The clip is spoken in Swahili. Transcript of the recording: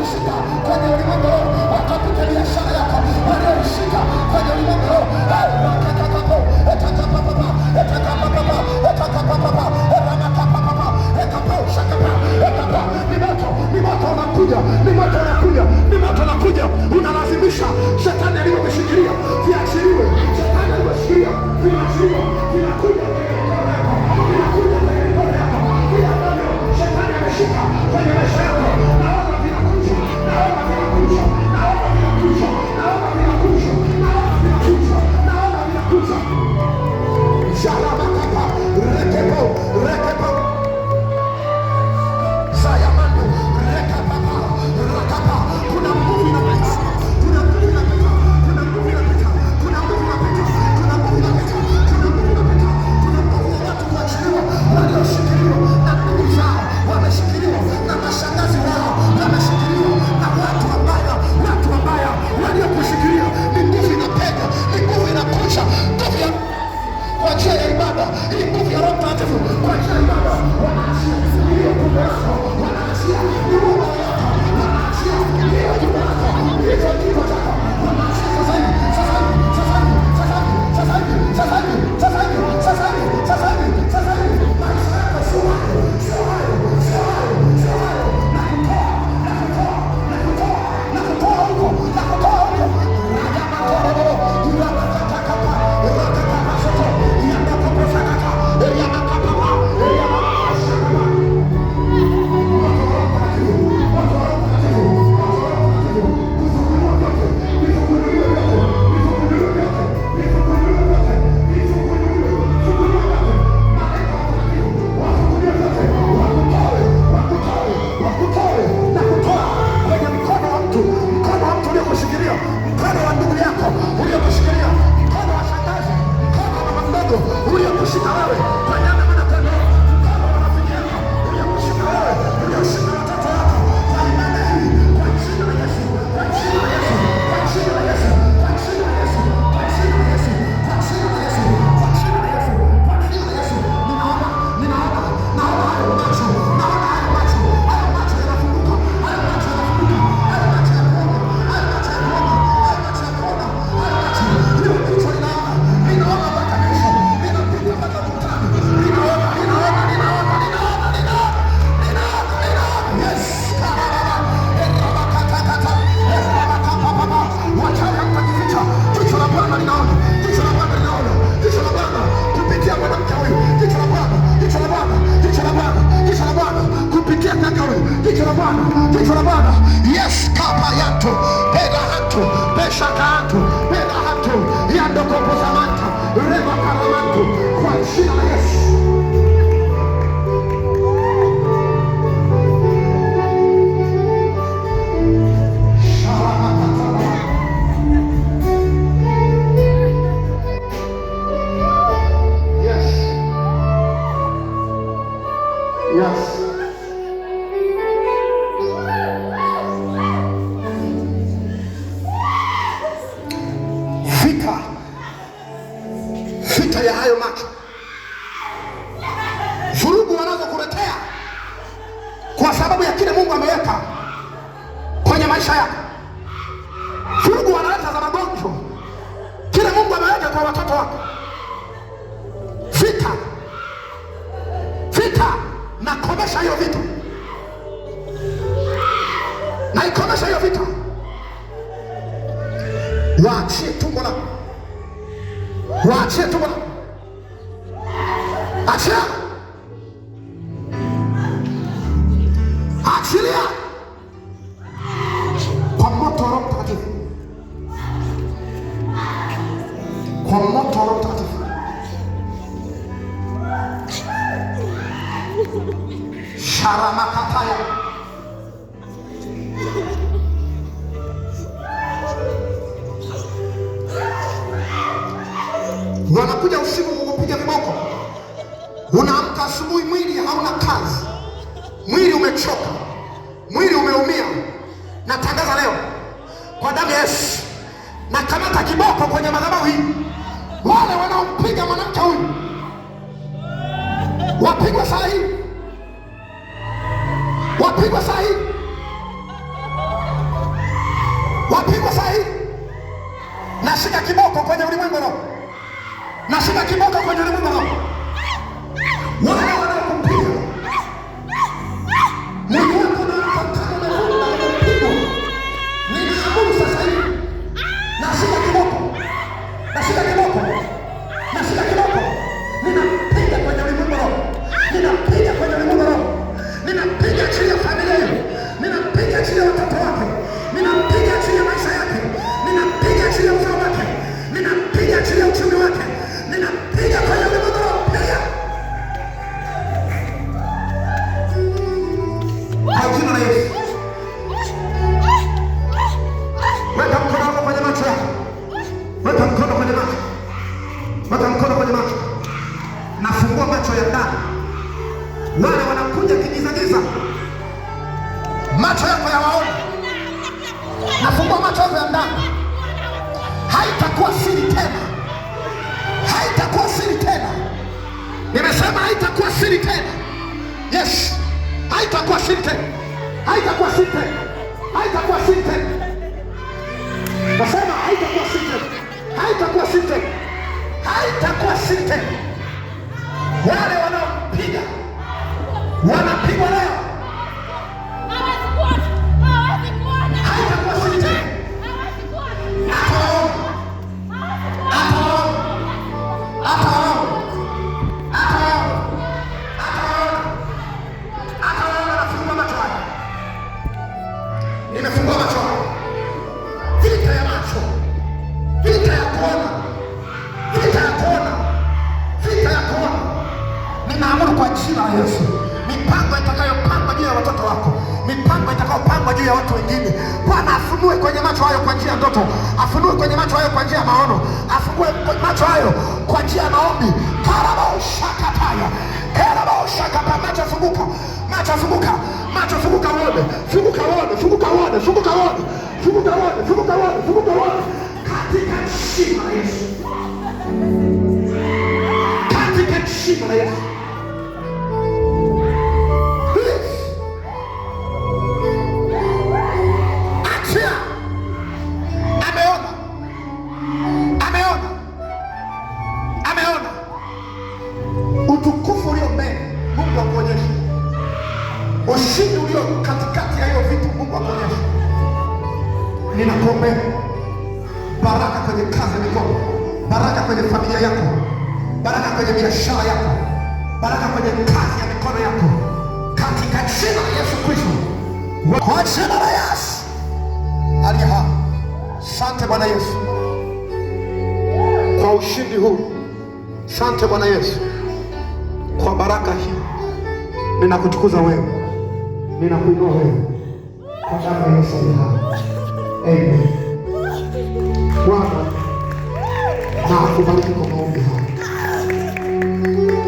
waliokushika kwenye ulimwengu wakapita biashara yako, walioshika kwenye ulimwengu ni moto unakuja, unalazimisha shetani aliyoshikilia viachiliwe, shetani aliyoshikilia viachiliwe, vinakuja shetani ameshika kwenye maisha yako, naona vinakuja, naona vinakuja, naona vinakuja, naona vinakuja, naona vinakuja. Shalabakapa, rekepo, rekepo. Sayamando, rekapapa, rakapa. Kuna nguvu inapita, kuna nguvu inapita, kuna nguvu inapita, kuna nguvu inapita, kuna nguvu inapita, kuna nguvu inapita, kuna nguvu ya watu kuachiliwa, walioshikiliwa na nguvu zao, wameshikiliwa na mashangazi wao, wameshikiliwa na watu wabaya waliokushikilia. Ni nguvu inapenya, ni nguvu inakuja, nguvu ya kwa njia ya ibada, hii nguvu ya Roho Mtakatifu kwa njia ya ibada, wanaachia hiyo nguvu yako, wanaachia nguvu yako, wanaachia hiyo nguvu yako, hicho kitu chako, wanaachia sasa hivi, sasa hivi, sasa hivi, sasa hivi, sasa hivi, sasa hivi, sasa hivi, sasa hivi, sasa hivi, maisha yako sio hayo, sio hayo, sio hayo, sio hayo, na kutoa huko, na kutoa huko, yes, kapa yato, pega hato, pesha kato, pega hato, yando kopoza manta, reba karamanto, kwa jina la Yesu. Yes. Vita ya hayo macho, vurugu wanazokuletea kwa sababu ya kile Mungu ameweka kwenye maisha yako. Vurugu wanaleta za magonjwa, kile Mungu ameweka kwa watoto wako. Vita, nakomesha hiyo vita, naikomesha hiyo vita. Waachie tumbo lako, waachie tumbo lako, achia, achilia kwa moto wa Roho Mtakatifu, kwa moto wa Roho Mtakatifu. Sharamakataya, wanakuja usiku kukupiga viboko, unaamka asubuhi, mwili hauna kazi, mwili umechoka, mwili umeumia. Natangaza leo kwa damu ya Yesu, nakamata kiboko kwenye madhabahu hii. Wale wanaompiga mwanamke huyu wapigwe saa hii, wapigwe saa hii, wapigwa saa hii. Nashika kiboko kwenye ulimwengu roho, nashika kiboko kwenye ulimwengu roho. Wale wanaokupiga mwili wako na mtandao na unapigwa, ninaamuru sasa hivi, nashika kiboko, nashika kiboko, nashika kiboko, ninapiga kwenye ulimwengu roho, ninapiga kwenye ulimwengu roho, ninapiga chini ya familia yake, ninapiga chini ya watoto wake, ninapiga chini ya maisha yake, ninapiga chini ya uzao wake, ninapiga chini ya uchumi wake, ninapiga kwenye ulimwengu roho. Pia kwa jina la Yesu, weka mkono wako kwenye macho yako, weka mkono kwenye macho, weka mkono kwenye macho. Nafungua macho ya ndani, wale wanakuja kigizagiza, macho yako yawaone. Nafungua macho yako ya ndani, haitakuwa siri tena, haitakuwa siri tena. Nimesema haitakuwa siri tena. Yes, haitakuwa siri tena, haitakuwa siri tena, haitakuwa siri tena. Nasema haitakuwa siri tena, haitakuwa siri tena, haitakuwa siri tena. Wale wanaopiga wanapigwa leo, haitakuwa siri tena. Nimefungua macho, vita ya macho, vita ya kuona, vita ya kuona, vita ya kuona. Ninaamuru kwa jina la Yesu, mipango itakayopangwa juu ya watoto wako, mipango itakayopangwa juu ya watu wengine, Bwana afunue kwenye macho hayo kwa njia ya ndoto, afunue kwenye macho hayo kwa njia ya maono, afunue kwenye macho hayo kwa njia ya maombi. Karabao shakataya, karabao shakata. Macho funguka, macho funguka, macho funguka, uone, funguka uone, funguka uone, funguka uone, funguka uone, funguka uone, funguka uone, katika jina la Yesu, katika jina la Yesu. Achia. Ameona, ameona, ameona utukufu ulio mbele. Mungu akuonyeshe ushindi ulio katikati ya hiyo vitu. Mungu akuonyeshe. Ninakuombea baraka kwenye kazi ya mikono, baraka kwenye familia yako, baraka kwenye biashara yako, baraka kwenye kazi ya mikono yako, katika jina la Yesu Kristo, kwa jina la Yesu aliye hai. Asante Bwana Yesu kwa ushindi huu. Asante Bwana Yesu kwa baraka hii. Ninakutukuza wewe, ninakuinua wewe kwa damu ya Yesu aliye hai. Amen. Bwana na akubariki.